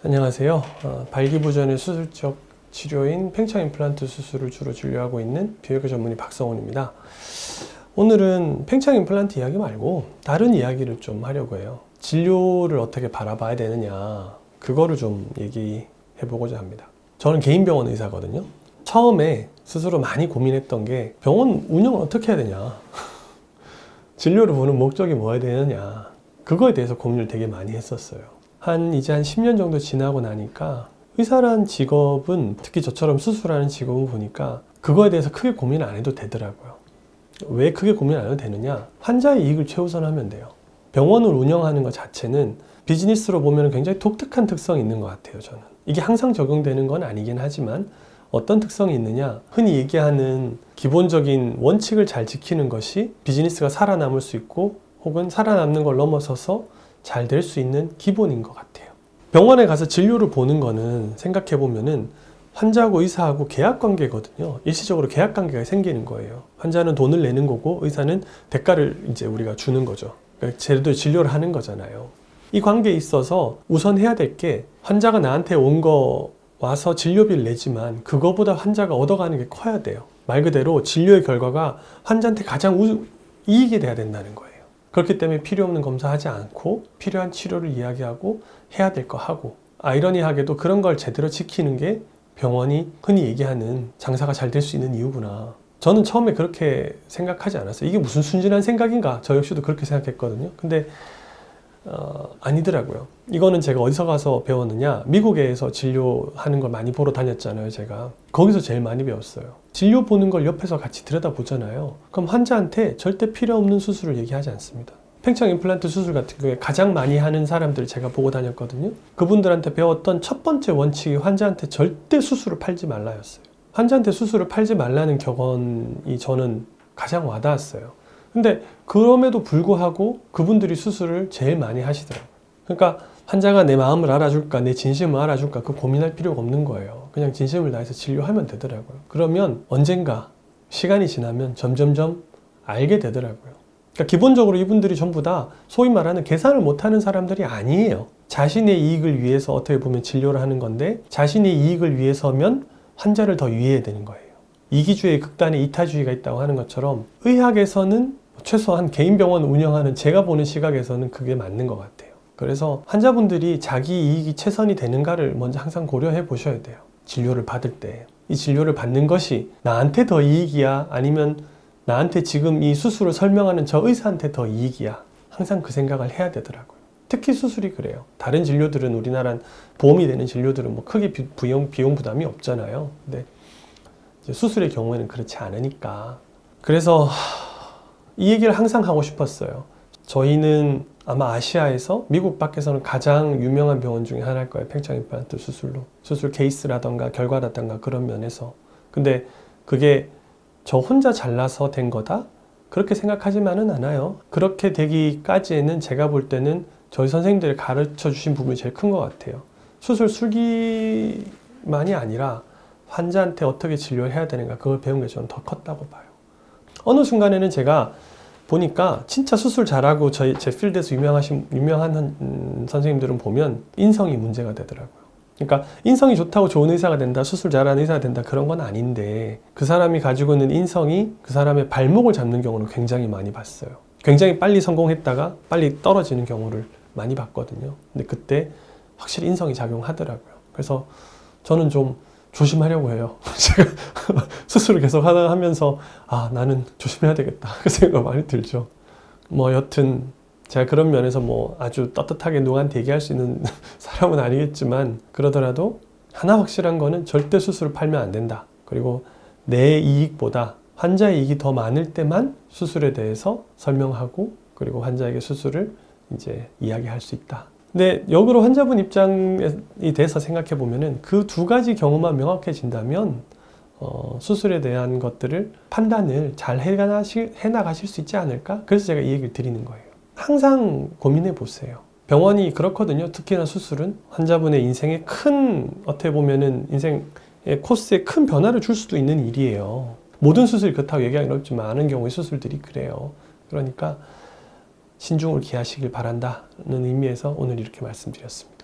안녕하세요. 발기부전의 수술적 치료인 팽창 임플란트 수술을 주로 진료하고 있는 비외과 전문의 박성훈입니다. 오늘은 팽창 임플란트 이야기 말고 다른 이야기를 좀 하려고 해요. 진료를 어떻게 바라봐야 되느냐, 그거를 좀 얘기해 보고자 합니다. 저는 개인병원 의사거든요. 처음에 스스로 많이 고민했던 게 병원 운영을 어떻게 해야 되냐, 진료를 보는 목적이 뭐야 되느냐, 그거에 대해서 고민을 되게 많이 했었어요. 이제 한 10년 정도 지나고 나니까 의사란 직업은, 특히 저처럼 수술하는 직업을 보니까 그거에 대해서 크게 고민 안 해도 되더라고요. 왜 크게 고민 안 해도 되느냐? 환자의 이익을 최우선하면 돼요. 병원을 운영하는 것 자체는 비즈니스로 보면 굉장히 독특한 특성이 있는 것 같아요, 저는. 이게 항상 적용되는 건 아니긴 하지만 어떤 특성이 있느냐? 흔히 얘기하는 기본적인 원칙을 잘 지키는 것이 비즈니스가 살아남을 수 있고, 혹은 살아남는 걸 넘어서서 잘 될 수 있는 기본인 것 같아요. 병원에 가서 진료를 보는 거는 생각해보면은 환자하고 의사하고 계약 관계거든요. 일시적으로 계약 관계가 생기는 거예요. 환자는 돈을 내는 거고 의사는 대가를 이제 우리가 주는 거죠. 그러니까 제대로 진료를 하는 거잖아요. 이 관계에 있어서 우선 해야 될 게, 환자가 나한테 온 거 와서 진료비를 내지만 그거보다 환자가 얻어가는 게 커야 돼요. 말 그대로 진료의 결과가 환자한테 가장 이익이 돼야 된다는 거예요. 그렇기 때문에 필요 없는 검사하지 않고 필요한 치료를 이야기하고 해야 될 거 하고, 아이러니하게도 그런 걸 제대로 지키는 게 병원이 흔히 얘기하는 장사가 잘 될 수 있는 이유구나. 저는 처음에 그렇게 생각하지 않았어요. 이게 무슨 순진한 생각인가? 저 역시도 그렇게 생각했거든요. 근데 아니더라고요. 이거는 제가 어디서 가서 배웠느냐, 미국에서 진료하는 걸 많이 보러 다녔잖아요. 제가 거기서 제일 많이 배웠어요. 진료 보는 걸 옆에서 같이 들여다보잖아요. 그럼 환자한테 절대 필요 없는 수술을 얘기하지 않습니다. 팽창 임플란트 수술 같은 경우에 가장 많이 하는 사람들 제가 보고 다녔거든요. 그분들한테 배웠던 첫 번째 원칙이 환자한테 절대 수술을 팔지 말라였어요. 환자한테 수술을 팔지 말라는 격언이 저는 가장 와닿았어요. 근데 그럼에도 불구하고 그분들이 수술을 제일 많이 하시더라고요. 그러니까 환자가 내 마음을 알아줄까, 내 진심을 알아줄까, 그 고민할 필요가 없는 거예요. 그냥 진심을 다해서 진료하면 되더라고요. 그러면 언젠가 시간이 지나면 점점점 알게 되더라고요. 그러니까 기본적으로 이분들이 전부 다 소위 말하는 계산을 못하는 사람들이 아니에요. 자신의 이익을 위해서 어떻게 보면 진료를 하는 건데, 자신의 이익을 위해서면 환자를 더 위해야 되는 거예요. 이기주의 극단의 이타주의가 있다고 하는 것처럼 의학에서는 최소한 개인 병원 운영하는 제가 보는 시각에서는 그게 맞는 것 같아요. 그래서 환자분들이 자기 이익이 최선이 되는가를 먼저 항상 고려해 보셔야 돼요. 진료를 받을 때 이 진료를 받는 것이 나한테 더 이익이야, 아니면 나한테 지금 이 수술을 설명하는 저 의사한테 더 이익이야, 항상 그 생각을 해야 되더라고요. 특히 수술이 그래요. 다른 진료들은, 우리나라 보험이 되는 진료들은 뭐 크게 비용 부담이 없잖아요. 근데 수술의 경우에는 그렇지 않으니까. 그래서 이 얘기를 항상 하고 싶었어요. 저희는 아마 아시아에서, 미국 밖에서는 가장 유명한 병원 중에 하나일 거예요. 팽창 임플란트 수술로. 수술 케이스라던가 결과라던가 그런 면에서. 근데 그게 저 혼자 잘나서 된 거다? 그렇게 생각하지만은 않아요. 그렇게 되기까지에는 제가 볼 때는 저희 선생님들이 가르쳐 주신 부분이 제일 큰 것 같아요. 수술 술기만이 아니라 환자한테 어떻게 진료를 해야 되는가, 그걸 배운 게 저는 더 컸다고 봐요. 어느 순간에는 제가 보니까 진짜 수술 잘하고 제 필드에서 유명한 선생님들은 보면 인성이 문제가 되더라고요. 그러니까 인성이 좋다고 좋은 의사가 된다, 수술 잘하는 의사가 된다, 그런 건 아닌데, 그 사람이 가지고 있는 인성이 그 사람의 발목을 잡는 경우를 굉장히 많이 봤어요. 굉장히 빨리 성공했다가 빨리 떨어지는 경우를 많이 봤거든요. 근데 그때 확실히 인성이 작용하더라고요. 그래서 저는 좀 조심하려고 해요. 제가 수술을 계속 하면서 나는 조심해야 되겠다, 그 생각 많이 들죠. 뭐 여튼 제가 그런 면에서 뭐 아주 떳떳하게 누구한테 얘기할 수 있는 사람은 아니겠지만, 그러더라도 하나 확실한 거는 절대 수술을 팔면 안 된다. 그리고 내 이익보다 환자의 이익이 더 많을 때만 수술에 대해서 설명하고, 그리고 환자에게 수술을 이제 이야기할 수 있다. 근데 역으로 환자분 입장이 돼서 생각해 보면은 그 두 가지 경우만 명확해진다면 수술에 대한 것들을 판단을 잘 해나가실 수 있지 않을까? 그래서 제가 이 얘기를 드리는 거예요. 항상 고민해 보세요. 병원이 그렇거든요. 특히나 수술은 환자분의 인생에 큰, 어떻게 보면은 인생의 코스에 큰 변화를 줄 수도 있는 일이에요. 모든 수술이 그렇다고 얘기하기는 어렵지만 많은 경우의 수술들이 그래요. 그러니까 신중을 기하시길 바란다는 의미에서 오늘 이렇게 말씀드렸습니다.